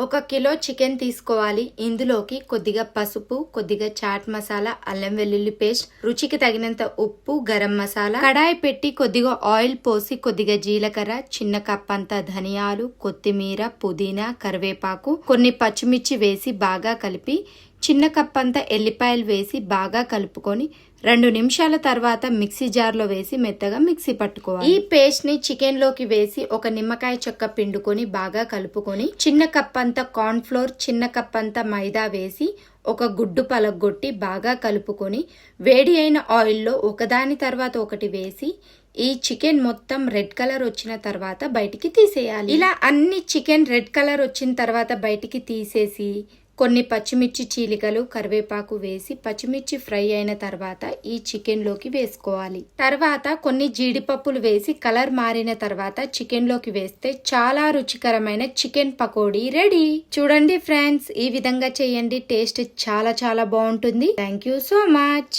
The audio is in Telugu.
1 కిలో చికెన్ తీసుకోవాలి. ఇందులోకి కొద్దిగా పసుపు, కొద్దిగా చాట్ మసాలా, అల్లం వెల్లుల్లి పేస్ట్, రుచికి తగినంత ఉప్పు, గరం మసాలా, కడాయి పెట్టి కొద్దిగా ఆయిల్ పోసి కొద్దిగా జీలకర్ర, చిన్న కప్ అంతా ధనియాలు, కొత్తిమీర, పుదీనా, కరివేపాకు, కొన్ని పచ్చిమిర్చి వేసి బాగా కలిపి చిన్న కప్ అంతా ఎల్లిపాయలు వేసి బాగా కలుపుకొని 2 నిమిషాల తర్వాత మిక్సీ జార్లో వేసి మెత్తగా మిక్సీ పట్టుకోవాలి. ఈ పేస్ట్ ని చికెన్ లోకి వేసి ఒక నిమ్మకాయ చెక్క పిండుకొని బాగా కలుపుకొని చిన్న కప్ అంతా కార్న్ ఫ్లోర్, చిన్న కప్ అంతా మైదా వేసి ఒక గుడ్డు పలగొట్టి బాగా కలుపుకొని వేడి అయిన ఆయిల్లో ఒకదాని తర్వాత ఒకటి వేసి ఈ చికెన్ మొత్తం రెడ్ కలర్ వచ్చిన తర్వాత బయటికి తీసేయాలి. ఇలా అన్ని చికెన్ రెడ్ కలర్ వచ్చిన తర్వాత బయటికి తీసేసి కొన్ని పచ్చిమిర్చి చీలికలు, కరివేపాకు వేసి పచ్చిమిర్చి ఫ్రై అయిన తర్వాత ఈ చికెన్ లోకి వేసుకోవాలి. తర్వాత కొన్ని జీడిపప్పులు వేసి కలర్ మారిన తర్వాత చికెన్ లోకి వేస్తే చాలా రుచికరమైన చికెన్ పకోడీ రెడీ. చూడండి ఫ్రెండ్స్, ఈ విధంగా చేయండి. టేస్ట్ చాలా చాలా బాగుంటుంది. Thank you so much.